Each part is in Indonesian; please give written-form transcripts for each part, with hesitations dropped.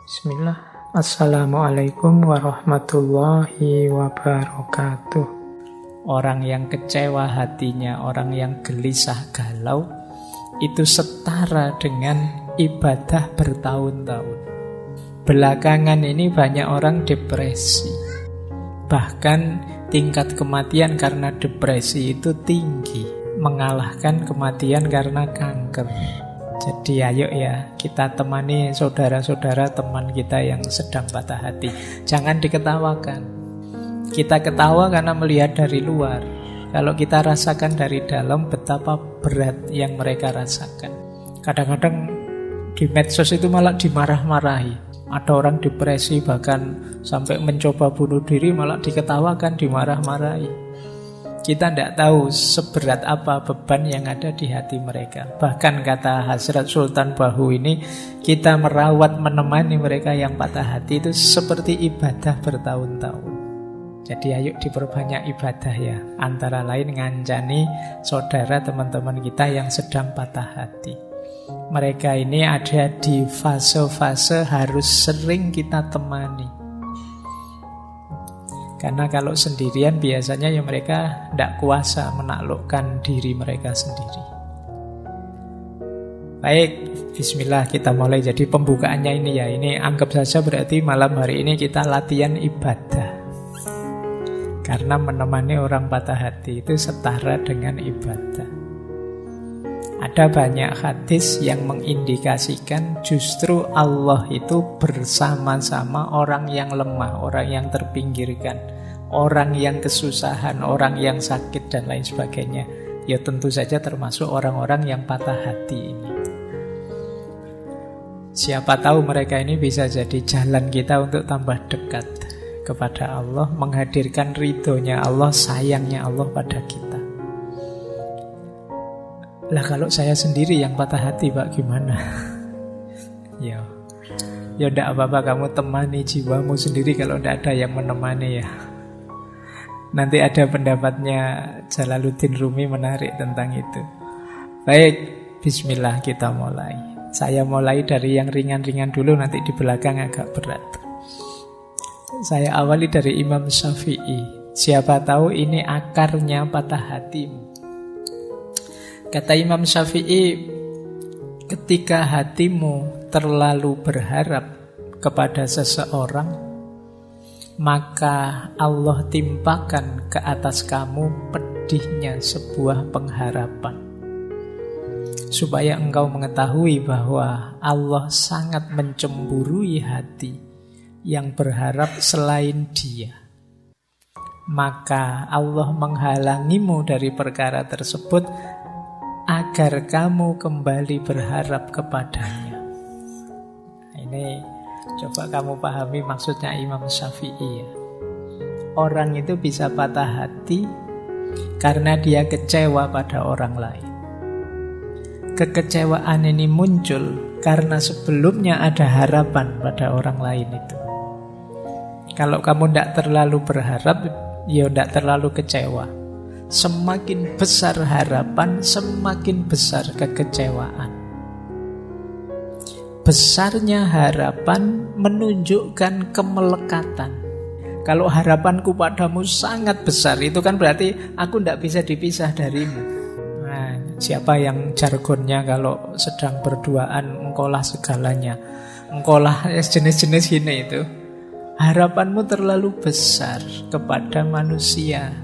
Bismillah. Assalamualaikum warahmatullahi wabarakatuh. Orang yang kecewa hatinya, orang yang gelisah galau, itu setara dengan ibadah bertahun-tahun. Belakangan ini banyak orang depresi. Bahkan tingkat kematian karena depresi itu tinggi, mengalahkan kematian karena kanker. Jadi ayo ya, kita temani saudara-saudara teman kita yang sedang patah hati. Jangan diketawakan. Kita ketawa karena melihat dari luar. Kalau kita rasakan dari dalam, betapa berat yang mereka rasakan. Kadang-kadang di medsos itu malah dimarah-marahi. Ada orang depresi bahkan sampai mencoba bunuh diri, malah diketawakan, dimarah-marahi. Kita tidak tahu seberat apa beban yang ada di hati mereka. Bahkan kata Hazrat Sultan Bahu ini, kita merawat, menemani mereka yang patah hati itu seperti ibadah bertahun-tahun. Jadi ayo diperbanyak ibadah ya. Antara lain ngancani saudara teman-teman kita yang sedang patah hati. Mereka ini ada di fase-fase harus sering kita temani. Karena kalau sendirian biasanya ya mereka tidak kuasa menaklukkan diri mereka sendiri. Baik, bismillah kita mulai. Jadi pembukaannya ini ya, ini anggap saja berarti malam hari ini kita latihan ibadah. Karena menemani orang patah hati itu setara dengan ibadah. Ada banyak hadis yang mengindikasikan justru Allah itu bersama-sama orang yang lemah, orang yang terpinggirkan, orang yang kesusahan, orang yang sakit dan lain sebagainya. Ya tentu saja termasuk orang-orang yang patah hati ini. Siapa tahu mereka ini bisa jadi jalan kita untuk tambah dekat kepada Allah, menghadirkan ridhonya Allah, sayangnya Allah pada kita. Lah kalau saya sendiri yang patah hati Pak, gimana? Ya enggak apa-apa, kamu temani jiwamu sendiri kalau enggak ada yang menemani ya. Nanti ada pendapatnya Jalaluddin Rumi menarik tentang itu. Baik, bismillah kita mulai. Saya mulai dari yang ringan-ringan dulu, nanti di belakang agak berat. Saya awali dari Imam Syafi'i. Siapa tahu ini akarnya patah hatimu. Kata Imam Syafi'i, ketika hatimu terlalu berharap kepada seseorang, maka Allah timpakan ke atas kamu pedihnya sebuah pengharapan. Supaya engkau mengetahui bahwa Allah sangat mencemburui hati yang berharap selain Dia. Maka Allah menghalangimu dari perkara tersebut agar kamu kembali berharap kepadanya. Ini coba kamu pahami maksudnya Imam Syafi'i ya. Orang itu bisa patah hati karena dia kecewa pada orang lain. Kekecewaan ini muncul karena sebelumnya ada harapan pada orang lain itu. Kalau kamu tidak terlalu berharap, ya tidak terlalu kecewa. Semakin besar harapan, semakin besar kekecewaan. Besarnya harapan menunjukkan kemelekatan. Kalau harapanku padamu sangat besar, itu kan berarti aku tidak bisa dipisah darimu. Nah, siapa yang jargonnya kalau sedang berduaan, engkaulah segalanya, engkaulah jenis-jenis gini itu. Harapanmu terlalu besar kepada manusia.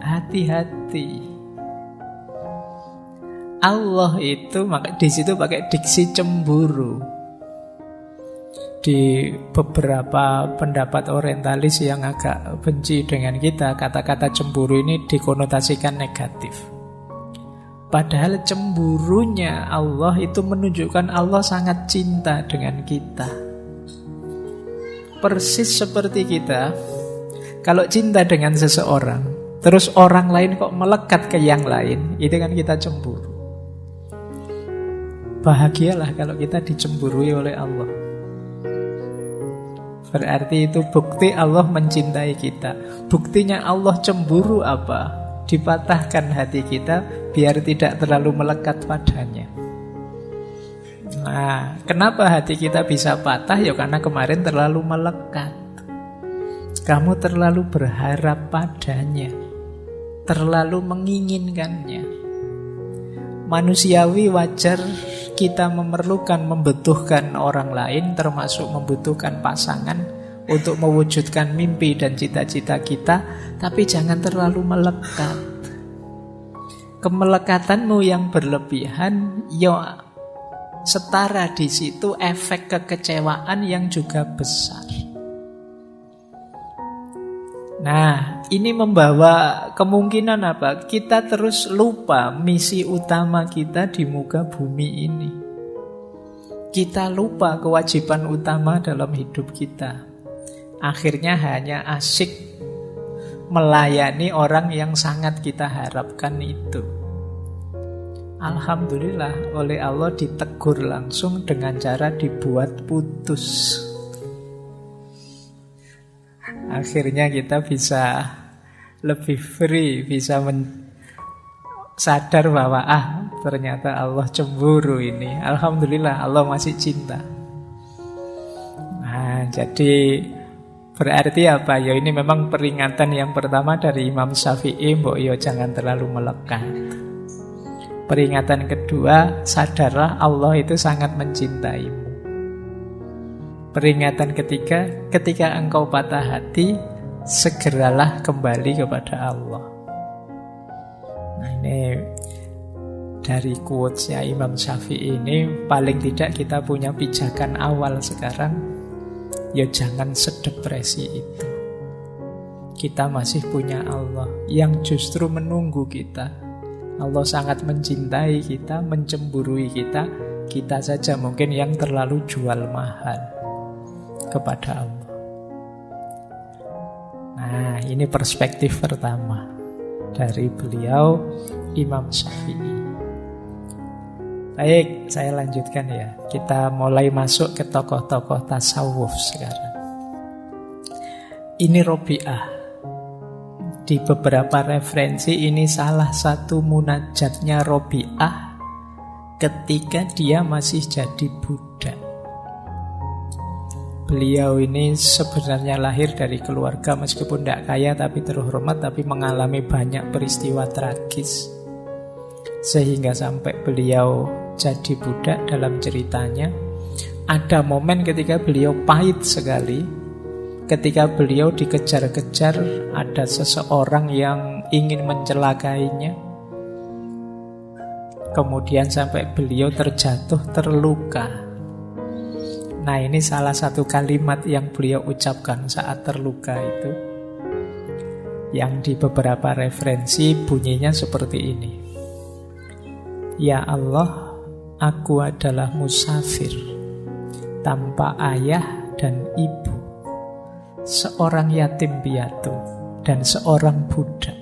Hati-hati. Allah itu di situ pakai diksi cemburu. Di beberapa pendapat orientalis yang agak benci dengan kita, kata-kata cemburu ini dikonotasikan negatif. Padahal cemburunya Allah itu menunjukkan Allah sangat cinta dengan kita. Persis seperti kita, kalau cinta dengan seseorang, terus orang lain kok melekat ke yang lain, itu kan kita cemburu. Bahagialah kalau kita dicemburui oleh Allah. Berarti itu bukti Allah mencintai kita. Buktinya Allah cemburu apa? Dipatahkan hati kita biar tidak terlalu melekat padanya. Nah, kenapa hati kita bisa patah? Ya karena kemarin terlalu melekat. Kamu terlalu berharap padanya, terlalu menginginkannya. Manusiawi, wajar kita memerlukan, membutuhkan orang lain, termasuk membutuhkan pasangan untuk mewujudkan mimpi dan cita-cita kita, tapi jangan terlalu melekat. Kemelekatanmu yang berlebihan, ya setara di situ efek kekecewaan yang juga besar. Nah, ini membawa kemungkinan apa? Kita terus lupa misi utama kita di muka bumi ini. Kita lupa kewajiban utama dalam hidup kita. Akhirnya hanya asyik melayani orang yang sangat kita harapkan itu. Alhamdulillah, oleh Allah ditegur langsung dengan cara dibuat putus. Akhirnya kita bisa lebih free, bisa sadar bahwa ternyata Allah cemburu ini. Alhamdulillah, Allah masih cinta. Nah, jadi berarti apa? Ya ini memang peringatan yang pertama dari Imam Syafi'i, mbok yo jangan terlalu melekat. Peringatan kedua, sadarlah Allah itu sangat mencintaimu. Peringatan ketiga, ketika engkau patah hati, segeralah kembali kepada Allah. Nah, ini dari quotes-nya Imam Syafi'i ini, paling tidak kita punya pijakan awal sekarang, ya jangan sedepresi itu. Kita masih punya Allah yang justru menunggu kita. Allah sangat mencintai kita, mencemburui kita. Kita saja mungkin yang terlalu jual mahal kepada Allah. Nah, ini perspektif pertama dari beliau Imam Syafi'i. Baik, saya lanjutkan ya. Kita mulai masuk ke tokoh-tokoh tasawuf sekarang. Ini Robi'ah. Di beberapa referensi ini salah satu munajatnya Robi'ah ketika dia masih jadi budak. Beliau ini sebenarnya lahir dari keluarga meskipun tidak kaya tapi terhormat, tapi mengalami banyak peristiwa tragis sehingga sampai beliau jadi budak. Dalam ceritanya ada momen ketika beliau pahit sekali, ketika beliau dikejar-kejar, ada seseorang yang ingin mencelakainya, kemudian sampai beliau terjatuh terluka. Nah, ini salah satu kalimat yang beliau ucapkan saat terluka itu, yang di beberapa referensi bunyinya seperti ini. Ya Allah, aku adalah musafir, tanpa ayah dan ibu, seorang yatim piatu, dan seorang budak.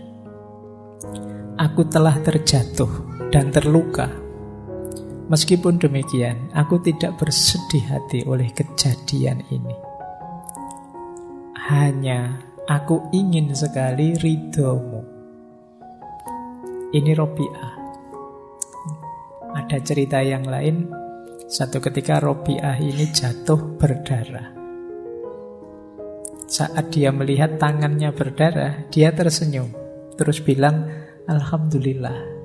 Aku telah terjatuh dan terluka. Meskipun demikian, aku tidak bersedih hati oleh kejadian ini. Hanya aku ingin sekali ridhomu. Ini Robi'ah. Ada cerita yang lain. Satu ketika Robi'ah ini jatuh berdarah. Saat dia melihat tangannya berdarah, dia tersenyum. Terus bilang, Alhamdulillah.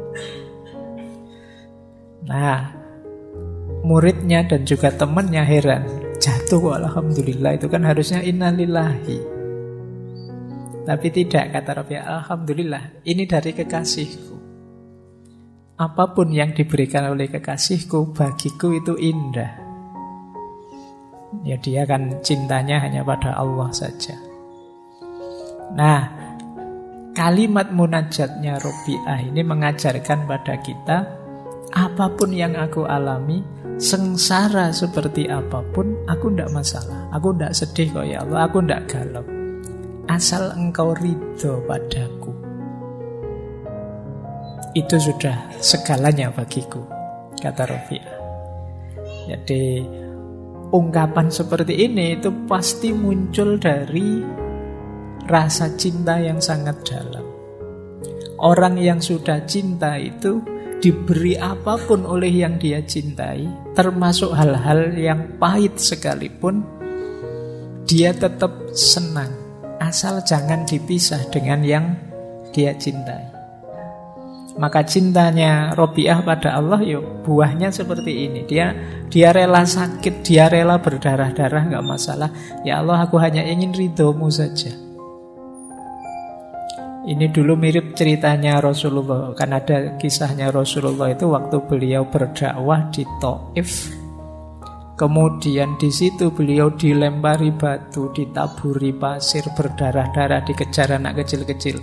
Nah, muridnya dan juga temannya heran. Jatuh kok Alhamdulillah, itu kan harusnya innalillahi. Tapi tidak, kata Robi'ah, Alhamdulillah, ini dari kekasihku. Apapun yang diberikan oleh kekasihku, bagiku itu indah. Ya dia kan cintanya hanya pada Allah saja. Nah, kalimat munajatnya Robi'ah ini mengajarkan pada kita, apapun yang aku alami, sengsara seperti apapun, aku tidak masalah. Aku tidak sedih kok ya Allah, aku tidak galau. Asal engkau ridho padaku, itu sudah segalanya bagiku, kata Robi'ah. Jadi ungkapan seperti ini itu pasti muncul dari rasa cinta yang sangat dalam. Orang yang sudah cinta itu diberi apapun oleh yang dia cintai, termasuk hal-hal yang pahit sekalipun, dia tetap senang, asal jangan dipisah dengan yang dia cintai. Maka cintanya Robiah pada Allah, yuk buahnya seperti ini. Dia rela sakit, dia rela berdarah-darah, gak masalah. Ya Allah, aku hanya ingin ridhomu saja. Ini dulu mirip ceritanya Rasulullah. Kan ada kisahnya Rasulullah itu waktu beliau berdakwah di Taif. Kemudian di situ beliau dilempari batu, ditaburi pasir, berdarah-darah, dikejar anak kecil-kecil.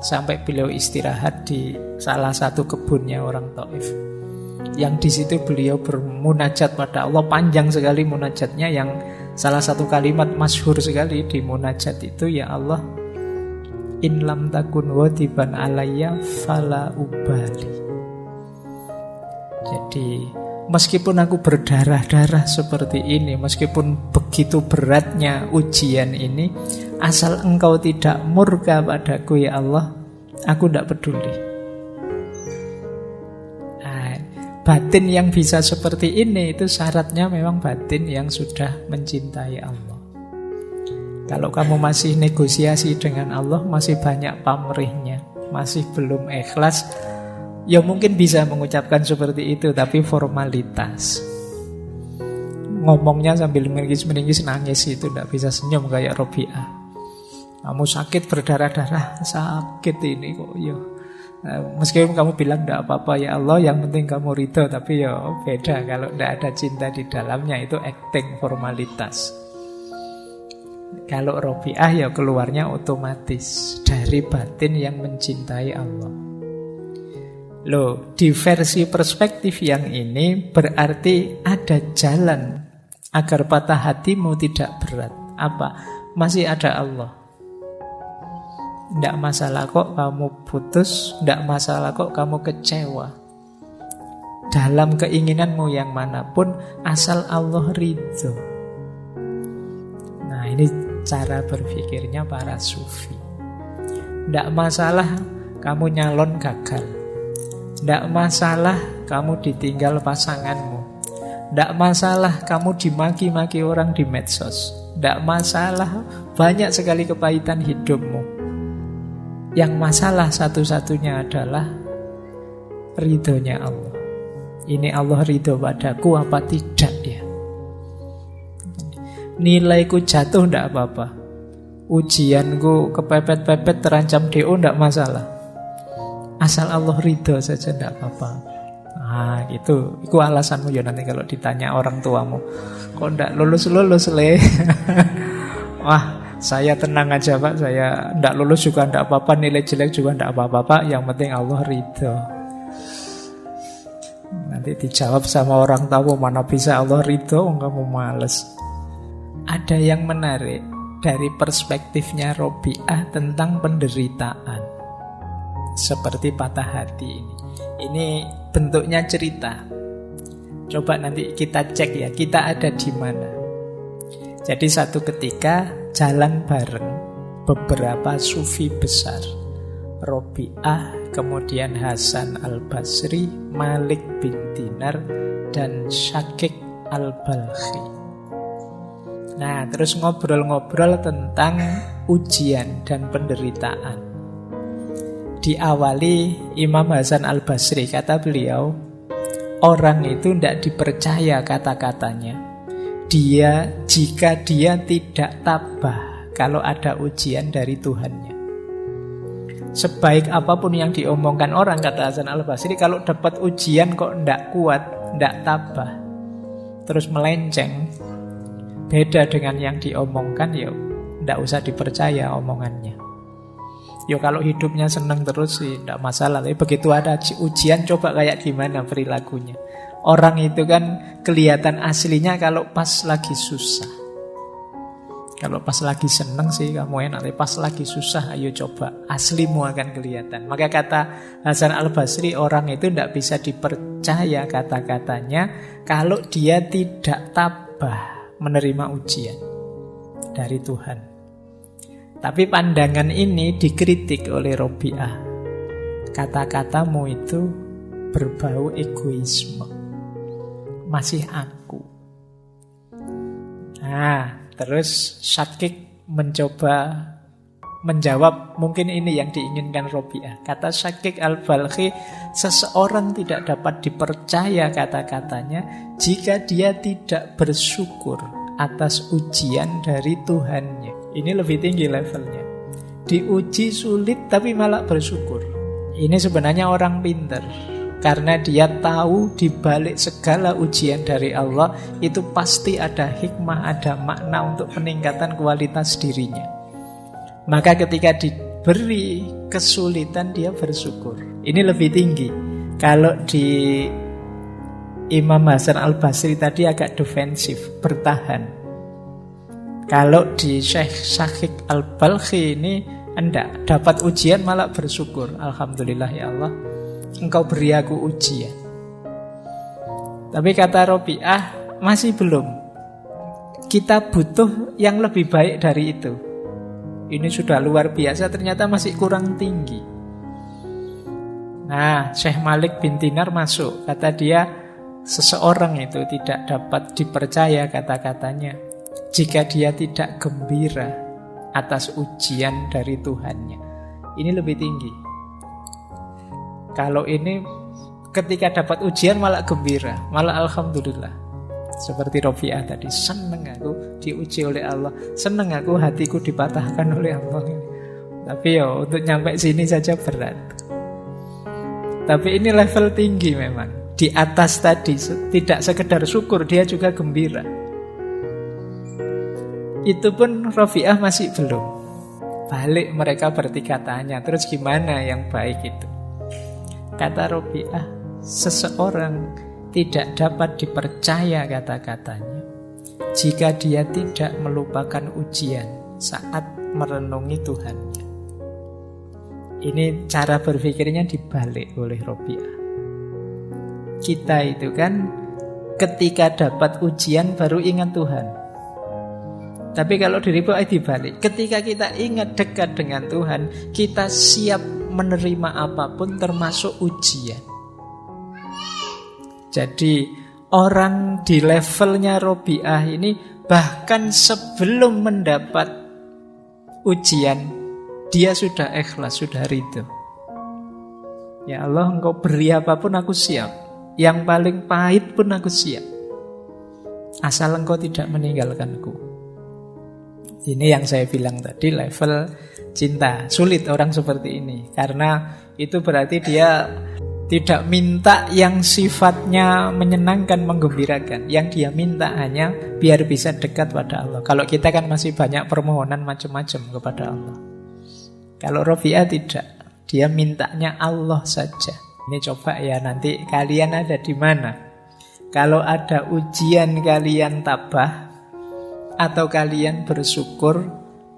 Sampai beliau istirahat di salah satu kebunnya orang Taif. Yang di situ beliau bermunajat pada Allah, panjang sekali munajatnya, yang salah satu kalimat masyhur sekali di munajat itu, ya Allah, in lam takun wadiban alayya fala ubali. Jadi meskipun aku berdarah-darah seperti ini, meskipun begitu beratnya ujian ini, asal engkau tidak murka padaku ya Allah, aku tidak peduli. Nah, batin yang bisa seperti ini itu syaratnya memang batin yang sudah mencintai Allah. Kalau kamu masih negosiasi dengan Allah, masih banyak pamrihnya, masih belum ikhlas, ya mungkin bisa mengucapkan seperti itu, tapi formalitas. Ngomongnya sambil meringis-meringis, nangis, itu tidak bisa senyum kayak Robiah. Kamu sakit, berdarah-darah, sakit ini kok ya. Meskipun kamu bilang tidak apa-apa ya Allah, yang penting kamu ridho, tapi ya beda kalau tidak ada cinta di dalamnya, itu acting, formalitas. Kalau Robiah ya keluarnya otomatis dari batin yang mencintai Allah. Loh, di versi perspektif yang ini berarti ada jalan agar patah hatimu tidak berat. Apa? Masih ada Allah. Tidak masalah kok kamu putus, tidak masalah kok kamu kecewa. Dalam keinginanmu yang manapun, asal Allah ridho. Nah, ini cara berpikirnya para sufi. Tidak masalah kamu nyalon gagal. Tidak masalah kamu ditinggal pasanganmu. Tidak masalah kamu dimaki-maki orang di medsos. Tidak masalah banyak sekali kepahitan hidupmu. Yang masalah satu-satunya adalah ridhonya Allah. Ini Allah ridho padaku apa tidak ya? Nilaiku jatuh tidak apa-apa. Ujianku kepepet-pepet terancam DO tidak masalah. Asal Allah ridho saja tidak apa-apa. Nah itu alasanmu ya nanti kalau ditanya orang tuamu, kok tidak lulus-lulus le? Wah, saya tenang aja Pak, saya tidak lulus juga tidak apa-apa, nilai jelek juga tidak apa-apa Pak, yang penting Allah ridho. Nanti dijawab sama orang tua, mana bisa Allah ridho, kamu males. Ada yang menarik dari perspektifnya Robiah tentang penderitaan, seperti patah hati ini. Ini bentuknya cerita. Coba nanti kita cek ya, kita ada di mana. Jadi satu ketika jalan bareng beberapa sufi besar, Robiah, kemudian Hasan al-Basri, Malik bin Dinar, dan Syakik al-Balkhi. Nah, terus ngobrol-ngobrol tentang ujian dan penderitaan. Diawali Imam Hasan al-Basri, kata beliau, orang itu tidak dipercaya kata-katanya. Jika dia tidak tabah kalau ada ujian dari Tuhannya. Sebaik apapun yang diomongkan orang, kata Hasan al-Basri, kalau dapat ujian kok tidak kuat, tidak tabah, terus melenceng, beda dengan yang diomongkan, ya tidak usah dipercaya omongannya. Ya kalau hidupnya senang terus sih tidak masalah, tapi begitu ada ujian, coba kayak gimana perilakunya. Orang itu kan kelihatan aslinya kalau pas lagi susah. Kalau pas lagi seneng sih kamu enak, tapi pas lagi susah ayo coba, aslimu akan kelihatan. Maka kata Hasan al-Basri, orang itu tidak bisa dipercaya kata-katanya kalau dia tidak tabah menerima ujian dari Tuhan. Tapi pandangan ini dikritik oleh Robiah. Kata-katamu itu berbau egoisme. Masih aku. Nah, terus Syakik mencoba menjawab, mungkin ini yang diinginkan Robiah. Kata Syakik al-Balkhi, seseorang tidak dapat dipercaya kata-katanya jika dia tidak bersyukur atas ujian dari Tuhannya. Ini lebih tinggi levelnya. Diuji sulit tapi malah bersyukur. Ini sebenarnya orang pintar, karena dia tahu di balik segala ujian dari Allah itu pasti ada hikmah, ada makna untuk peningkatan kualitas dirinya. Maka ketika diberi kesulitan dia bersyukur. Ini lebih tinggi. Kalau di Imam Hasan al-Basri tadi agak defensif, bertahan. Kalau di Syekh Syakik al-Balkhi ini enggak, dapat ujian malah bersyukur. Alhamdulillah ya Allah, Engkau beri aku ujian. Tapi kata Robiah, masih belum. Kita butuh yang lebih baik dari itu. Ini sudah luar biasa, ternyata masih kurang tinggi. Nah, Syekh Malik bin Dinar masuk. Kata dia, seseorang itu tidak dapat dipercaya kata-katanya jika dia tidak gembira atas ujian dari Tuhannya. Ini lebih tinggi. Kalau ini ketika dapat ujian malah gembira, malah alhamdulillah. Seperti Robiah tadi, seneng aku diuji oleh Allah, seneng aku hatiku dipatahkan oleh Allah. Tapi ya untuk nyampe sini saja berat. Tapi ini level tinggi memang. Di atas tadi tidak sekedar syukur, dia juga gembira. Itu pun Robiah masih belum. Balik mereka bertiga tanya, terus gimana yang baik itu? Kata Robiah, seseorang tidak dapat dipercaya kata-katanya jika dia tidak melupakan ujian saat merenungi Tuhannya. Ini cara berpikirnya dibalik oleh Robiah. Kita itu kan ketika dapat ujian baru ingat Tuhan. Tapi kalau diribu dibalik. Ketika kita ingat dekat dengan Tuhan, kita siap menerima apapun termasuk ujian. Jadi orang di levelnya Robiah ini bahkan sebelum mendapat ujian dia sudah ikhlas, sudah ridho. Ya Allah, Engkau beri apapun aku siap. Yang paling pahit pun aku siap, asal Engkau tidak meninggalkanku. Ini yang saya bilang tadi, level cinta. Sulit orang seperti ini, karena itu berarti dia tidak minta yang sifatnya menyenangkan, menggembirakan. Yang dia minta hanya biar bisa dekat pada Allah. Kalau kita kan masih banyak permohonan macam-macam kepada Allah. Kalau Robiah tidak, dia mintanya Allah saja. Ini coba ya nanti kalian ada di mana. Kalau ada ujian kalian tabah, atau kalian bersyukur,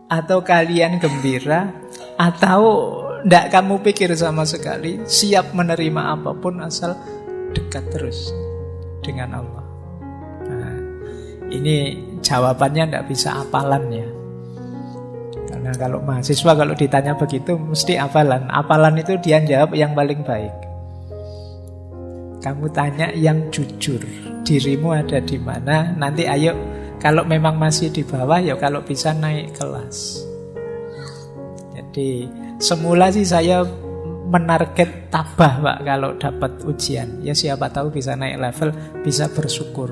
atau kalian gembira, atau tidak kamu pikir sama sekali, siap menerima apapun asal dekat terus dengan Allah. Nah, ini jawabannya tidak bisa hafalan ya. Karena kalau mahasiswa kalau ditanya begitu mesti hafalan. Hafalan itu dia jawab yang paling baik. Kamu tanya yang jujur, dirimu ada di mana, nanti ayo kalau memang masih di bawah ya kalau bisa naik kelas. Jadi semula sih saya menarget tabah Pak kalau dapat ujian. Ya siapa tahu bisa naik level, bisa bersyukur,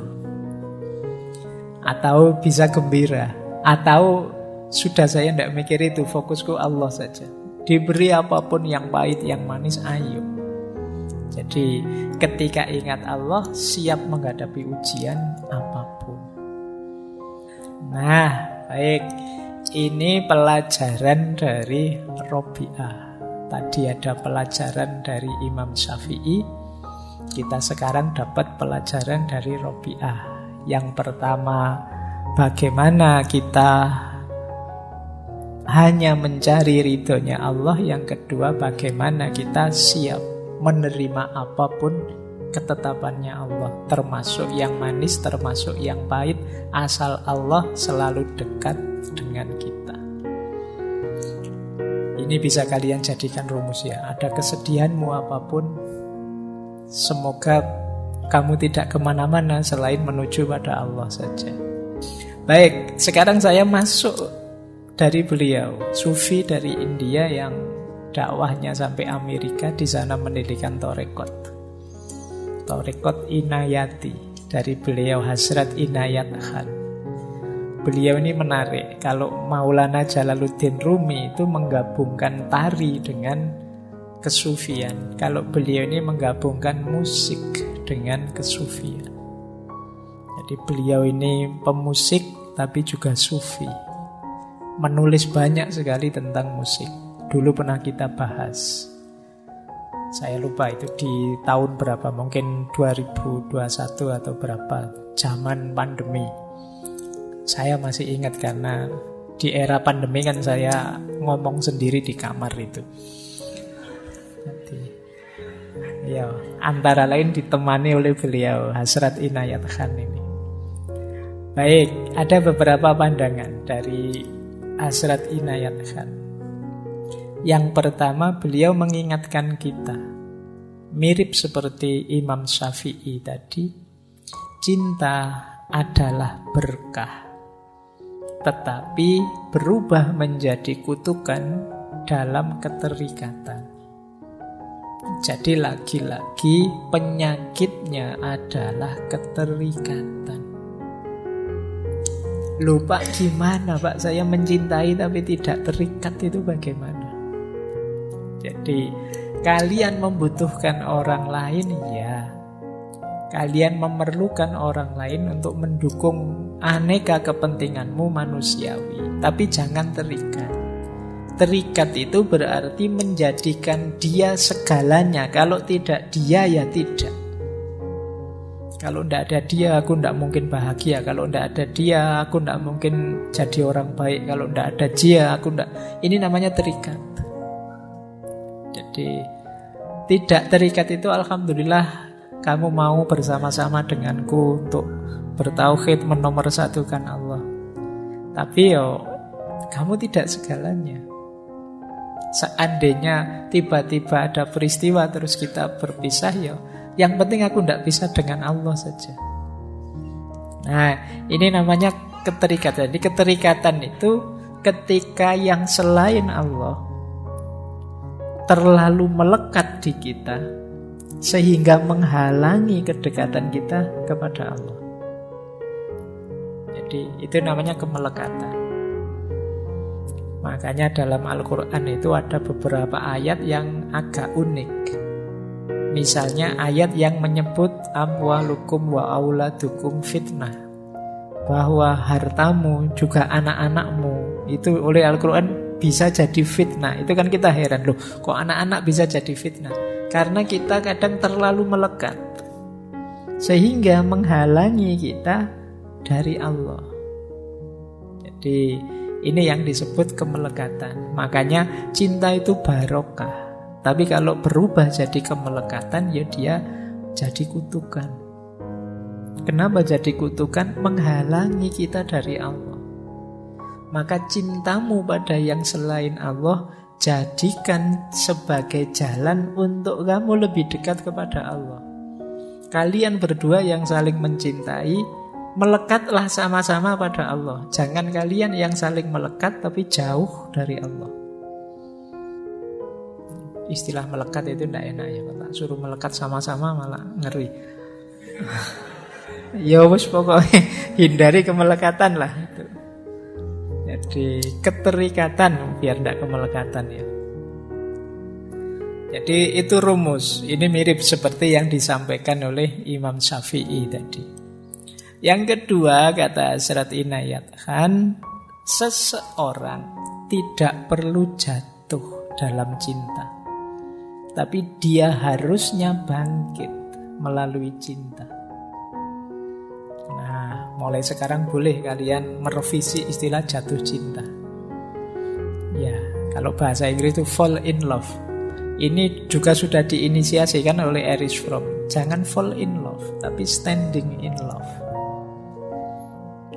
atau bisa gembira, atau sudah saya tidak mikir itu, fokusku Allah saja. Diberi apapun yang pahit, yang manis, ayo. Jadi ketika ingat Allah, siap menghadapi ujian apapun. Nah, baik. Ini pelajaran dari Robiah. Tadi ada pelajaran dari Imam Syafi'i. Kita sekarang dapat pelajaran dari Robiah. Yang pertama, bagaimana kita hanya mencari ridhonya Allah. Yang kedua, bagaimana kita siap menerima apapun ketetapannya Allah, termasuk yang manis, termasuk yang pahit, asal Allah selalu dekat dengan kita. Ini bisa kalian jadikan rumus ya. Ada kesedihanmu apapun, Semoga kamu tidak kemana-mana selain menuju pada Allah saja. Baik, sekarang saya masuk dari beliau, sufi dari India yang dakwahnya sampai Amerika, di sana mendirikan Torekot Inayati dari beliau Hasrat Inayat Khan. Beliau ini menarik. Kalau Maulana Jalaluddin Rumi itu menggabungkan tari dengan kesufian. Kalau beliau ini menggabungkan musik dengan kesufian. Jadi beliau ini pemusik tapi juga sufi. Menulis banyak sekali tentang musik. Dulu pernah kita bahas. Saya lupa itu di tahun berapa, mungkin 2021 atau berapa, zaman pandemi. Saya masih ingat karena di era pandemi kan saya ngomong sendiri di kamar itu. Jadi, ya, antara lain ditemani oleh beliau Hasrat Inayat Khan ini. Baik, ada beberapa pandangan dari Hasrat Inayat Khan. Yang pertama, beliau mengingatkan kita, mirip seperti Imam Syafi'i tadi, cinta adalah berkah, tetapi berubah menjadi kutukan dalam keterikatan. Jadi lagi-lagi penyakitnya adalah keterikatan. Lupa gimana Pak, saya mencintai tapi tidak terikat, itu bagaimana? Jadi kalian membutuhkan orang lain, ya. Kalian memerlukan orang lain untuk mendukung aneka kepentinganmu manusiawi. Tapi jangan terikat. Terikat itu berarti menjadikan dia segalanya. Kalau tidak dia, ya tidak. Kalau tidak ada dia, aku tidak mungkin bahagia. Kalau tidak ada dia, aku tidak mungkin jadi orang baik. Kalau tidak ada dia, aku tidak. Ini namanya terikat. Jadi tidak terikat itu alhamdulillah kamu mau bersama-sama denganku untuk bertauhid, menomorsatukan Allah. Tapi kamu tidak segalanya. Seandainya tiba-tiba ada peristiwa terus kita berpisah, yang penting aku tidak bisa dengan Allah saja. Nah, ini namanya keterikatan. Jadi keterikatan itu ketika yang selain Allah terlalu melekat di kita sehingga menghalangi kedekatan kita kepada Allah. Jadi itu namanya kemelekatan. Makanya dalam Al-Quran itu ada beberapa ayat yang agak unik. Misalnya ayat yang menyebut amwalukum wa auladukum fitnah, bahwa hartamu juga anak-anakmu itu oleh Al-Quran bisa jadi fitnah. Itu kan kita heran, loh kok anak-anak bisa jadi fitnah? Karena kita kadang terlalu melekat sehingga menghalangi kita dari Allah. Jadi ini yang disebut kemelekatan. Makanya cinta itu barokah. Tapi kalau berubah jadi kemelekatan, ya dia jadi kutukan. Kenapa jadi kutukan? Menghalangi kita dari Allah. Maka cintamu pada yang selain Allah jadikan sebagai jalan untuk kamu lebih dekat kepada Allah. Kalian berdua yang saling mencintai, melekatlah sama-sama pada Allah. Jangan kalian yang saling melekat tapi jauh dari Allah. Istilah melekat itu tidak enak ya, Pak. Suruh melekat sama-sama malah ngeri. Ya wis pokoknya hindari kemelekatan lah itu. Jadi keterikatan biar tidak kemelekatan ya. Jadi itu rumus. Ini mirip seperti yang disampaikan oleh Imam Syafi'i tadi. Yang kedua, kata Hasrat Inayat Khan, seseorang tidak perlu jatuh dalam cinta, tapi dia harusnya bangkit melalui cinta. Nah, mulai sekarang boleh kalian merevisi istilah jatuh cinta. Ya, kalau bahasa Inggris itu fall in love. Ini juga sudah diinisiasikan oleh Erich Fromm. Jangan fall in love, tapi standing in love.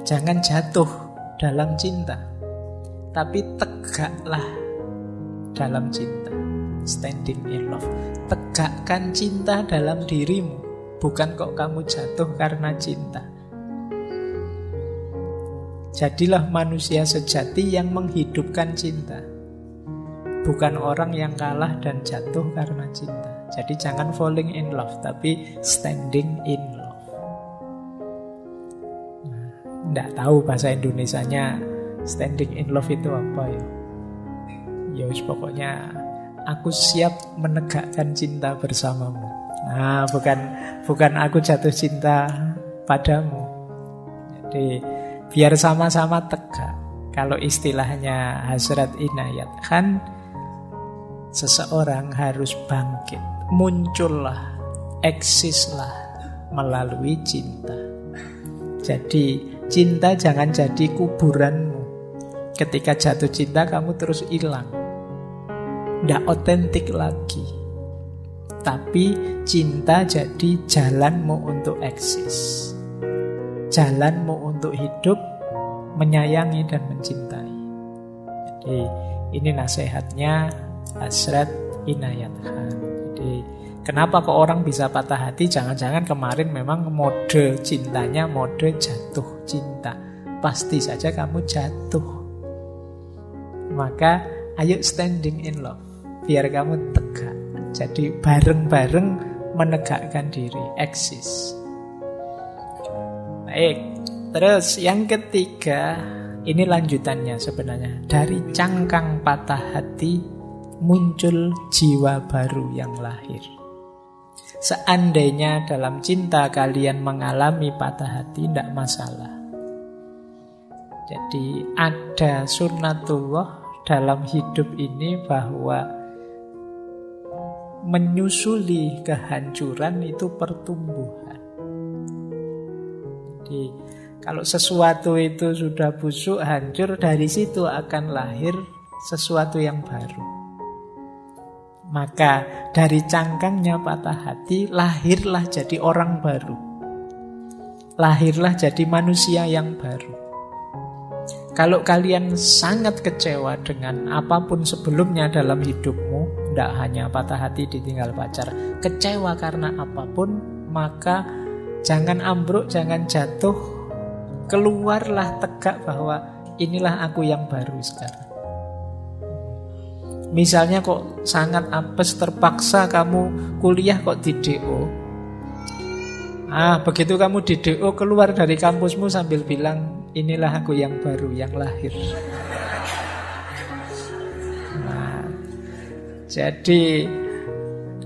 Jangan jatuh dalam cinta, tapi tegaklah dalam cinta. standing in love. Tegakkan cinta dalam dirimu, bukan kok kamu jatuh karena cinta. Jadilah manusia sejati yang menghidupkan cinta, bukan orang yang kalah dan jatuh karena cinta. Jadi jangan falling in love, tapi standing in love. Nggak tahu bahasa Indonesianya standing in love itu apa ya. Ya pokoknya aku siap menegakkan cinta bersamamu. Nah, bukan aku jatuh cinta padamu. Jadi biar sama-sama tegak. Kalau istilahnya Hazrat Inayat Khan, seseorang harus bangkit, muncullah, eksislah melalui cinta. Jadi cinta jangan jadi kuburanmu. Ketika jatuh cinta kamu terus hilang, nggak otentik lagi. Tapi cinta jadi jalanmu untuk eksis, jalanmu untuk hidup, menyayangi dan mencintai. Jadi ini nasihatnya Hazrat Inayat Khan. Jadi kenapa kok orang bisa patah hati? Jangan-jangan kemarin memang mode cintanya mode jatuh cinta. Pasti saja kamu jatuh. Maka ayo standing in love, biar kamu tegak. Jadi bareng-bareng menegakkan diri, eksis. Baik, terus yang ketiga, ini lanjutannya sebenarnya. Dari cangkang patah hati muncul jiwa baru yang lahir. Seandainya dalam cinta kalian mengalami patah hati, tidak masalah. Jadi ada sunnatullah dalam hidup ini bahwa menyusuli kehancuran itu pertumbuhan. Jadi kalau sesuatu itu sudah busuk, hancur, dari situ akan lahir sesuatu yang baru. Maka dari cangkangnya patah hati, lahirlah jadi orang baru. Lahirlah jadi manusia yang baru. Kalau kalian sangat kecewa dengan apapun sebelumnya dalam hidupmu, tidak hanya patah hati ditinggal pacar, kecewa karena apapun, maka jangan ambruk, jangan jatuh. Keluarlah tegak bahwa inilah aku yang baru sekarang. Misalnya kok sangat apes, terpaksa kamu kuliah kok di DO. Begitu kamu di DO, keluar dari kampusmu sambil bilang, inilah aku yang baru, yang lahir. Jadi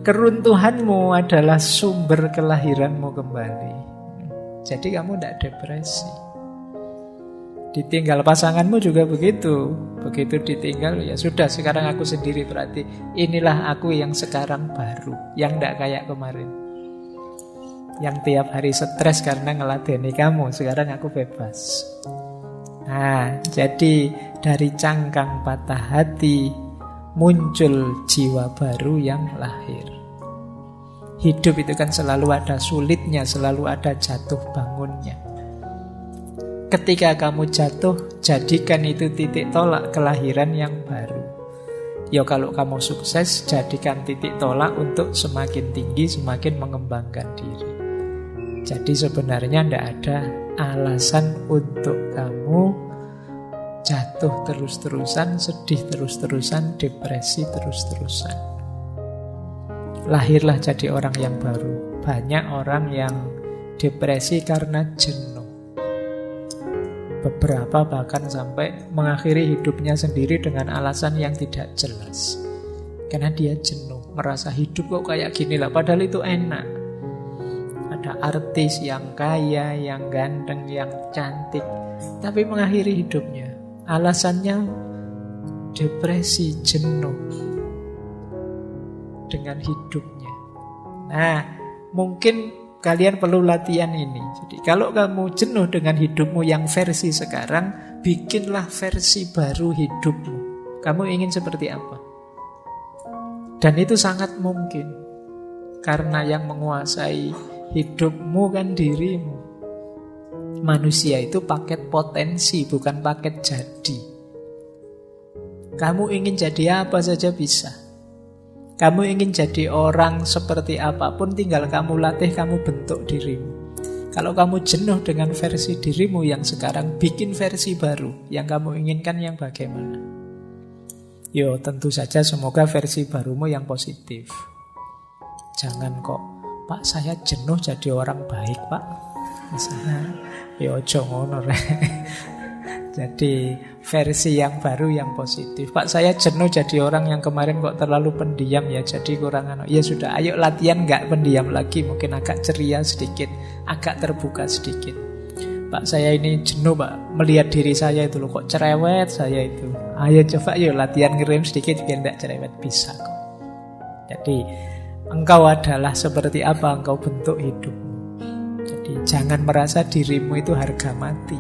keruntuhanmu adalah sumber kelahiranmu kembali. Jadi kamu tidak depresi. Ditinggal pasanganmu juga begitu. Begitu ditinggal, ya sudah, sekarang aku sendiri, berarti inilah aku yang sekarang baru, yang tidak kayak kemarin, yang tiap hari stres karena ngeladeni kamu. Sekarang aku bebas. Nah, jadi dari cangkang patah hati muncul jiwa baru yang lahir. Hidup itu kan selalu ada sulitnya, selalu ada jatuh bangunnya. Ketika kamu jatuh, jadikan itu titik tolak kelahiran yang baru. Ya kalau kamu sukses, jadikan titik tolak untuk semakin tinggi, semakin mengembangkan diri. Jadi sebenarnya tidak ada alasan untuk kamu jatuh terus-terusan, sedih terus-terusan, depresi terus-terusan. Lahirlah jadi orang yang baru. Banyak orang yang depresi karena jenuh. Beberapa bahkan sampai mengakhiri hidupnya sendiri dengan alasan yang tidak jelas. Karena dia jenuh, merasa hidup kok kayak gini lah, padahal itu enak. Ada artis yang kaya, yang ganteng, yang cantik, tapi mengakhiri hidupnya. Alasannya depresi, jenuh dengan hidupnya. Nah, mungkin kalian perlu latihan ini. Jadi kalau kamu jenuh dengan hidupmu yang versi sekarang, bikinlah versi baru hidupmu. Kamu ingin seperti apa? Dan itu sangat mungkin. Karena yang menguasai hidupmu kan dirimu. Manusia itu paket potensi, bukan paket jadi. Kamu ingin jadi apa saja bisa. Kamu ingin jadi orang seperti apapun, tinggal kamu latih, kamu bentuk dirimu. Kalau kamu jenuh dengan versi dirimu yang sekarang, bikin versi baru. Yang kamu inginkan yang bagaimana? Yo, tentu saja semoga versi barumu yang positif. Jangan kok, Pak saya jenuh jadi orang baik Pak. Misalnya, yo ojo ngono rek. Jadi versi yang baru yang positif. Pak saya jenuh jadi orang yang kemarin kok terlalu pendiam ya, jadi kurang Ya sudah, ayo latihan gak pendiam lagi, mungkin agak ceria sedikit, agak terbuka sedikit. Pak saya ini jenuh Pak, melihat diri saya itu loh, kok cerewet saya itu. Ayo coba yuk latihan ngerem sedikit biar gak cerewet, bisa kok. Jadi engkau adalah seperti apa engkau bentuk hidupmu. Jadi jangan merasa dirimu itu harga mati.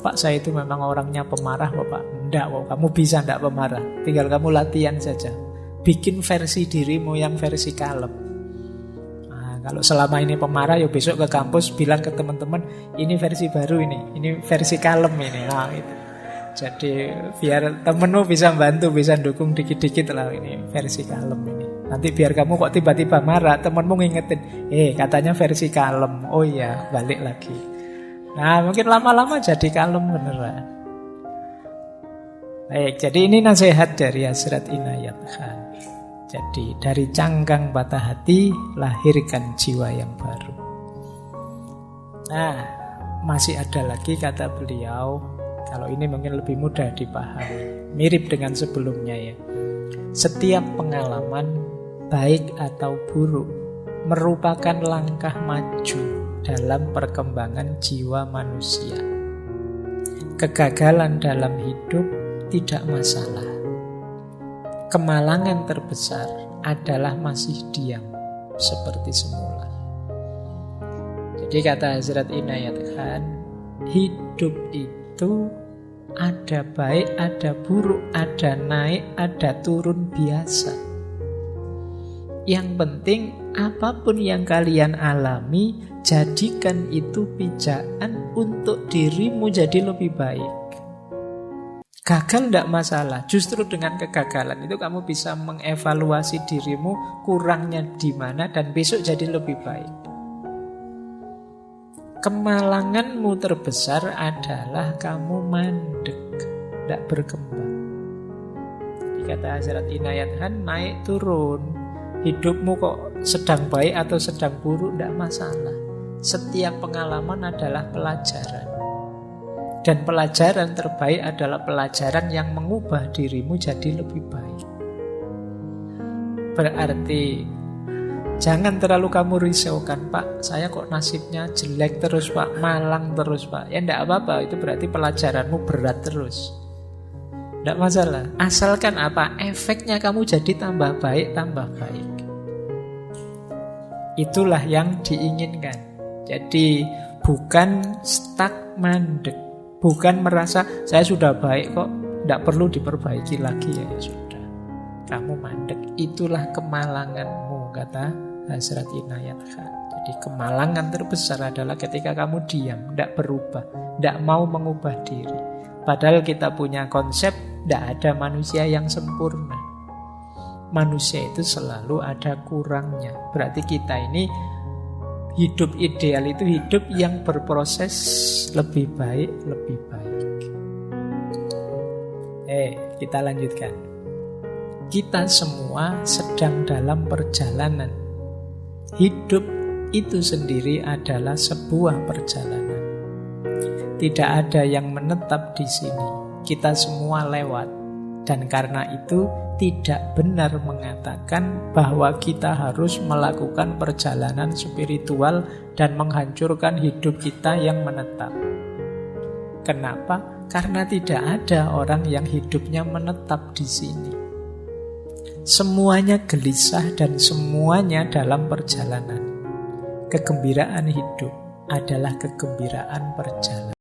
Pak saya itu memang orangnya pemarah kok Pak. Enggak kok, kamu bisa enggak pemarah. Tinggal kamu latihan saja. Bikin versi dirimu yang versi kalem. Nah, kalau selama ini pemarah, ya besok ke kampus bilang ke teman-teman, ini versi baru ini versi kalem ini. Nah, itu. Jadi biar temenmu bisa bantu, bisa dukung dikit-dikit lah, ini versi kalem ini. Nanti biar kamu kok tiba-tiba marah, temenmu ngingetin, katanya versi kalem. Oh iya, balik lagi. Nah, mungkin lama-lama jadi kalem beneran. Baik, jadi ini nasihat dari Hazrat Inayat Khan. Jadi dari cangkang patah hati, lahirkan jiwa yang baru. Nah, masih ada lagi kata beliau. Kalau ini mungkin lebih mudah dipahami. Mirip dengan sebelumnya ya. Setiap pengalaman, baik atau buruk, merupakan langkah maju dalam perkembangan jiwa manusia. Kegagalan dalam hidup tidak masalah. Kemalangan terbesar adalah masih diam seperti semula. Jadi kata Hazrat Inayat Khan, hidup itu ada baik, ada buruk, ada naik, ada turun biasa. Yang penting apapun yang kalian alami, jadikan itu pijakan untuk dirimu jadi lebih baik. Gagal tidak masalah. Justru dengan kegagalan itu kamu bisa mengevaluasi dirimu, kurangnya di mana, dan besok jadi lebih baik. Kemalanganmu terbesar adalah kamu mandek, tidak berkembang. Kata Hazrat Inayat Khan, naik turun. Hidupmu kok sedang baik atau sedang buruk, tidak masalah. Setiap pengalaman adalah pelajaran. Dan pelajaran terbaik adalah pelajaran yang mengubah dirimu jadi lebih baik. Berarti jangan terlalu kamu risaukan, Pak, saya kok nasibnya jelek terus Pak, malang terus Pak. Ya tidak apa-apa, itu berarti pelajaranmu berat terus. Tidak masalah, asalkan apa? Efeknya kamu jadi tambah baik, tambah baik. Itulah yang diinginkan. Jadi bukan stuck mandek, bukan merasa saya sudah baik kok, tidak perlu diperbaiki lagi ya sudah. Kamu mandek, itulah kemalanganmu, kata Hazrat Inayat Khan. Jadi kemalangan terbesar adalah ketika kamu diam, tidak berubah, tidak mau mengubah diri. Padahal kita punya konsep, tidak ada manusia yang sempurna. Manusia itu selalu ada kurangnya. Berarti kita ini hidup ideal itu hidup yang berproses lebih baik, lebih baik. Kita lanjutkan. Kita semua sedang dalam perjalanan. Hidup itu sendiri adalah sebuah perjalanan. Tidak ada yang menetap di sini. Kita semua lewat. Dan karena itu tidak benar mengatakan bahwa kita harus melakukan perjalanan spiritual dan menghancurkan hidup kita yang menetap. Kenapa? Karena tidak ada orang yang hidupnya menetap di sini. Semuanya gelisah dan semuanya dalam perjalanan. Kegembiraan hidup adalah kegembiraan perjalanan.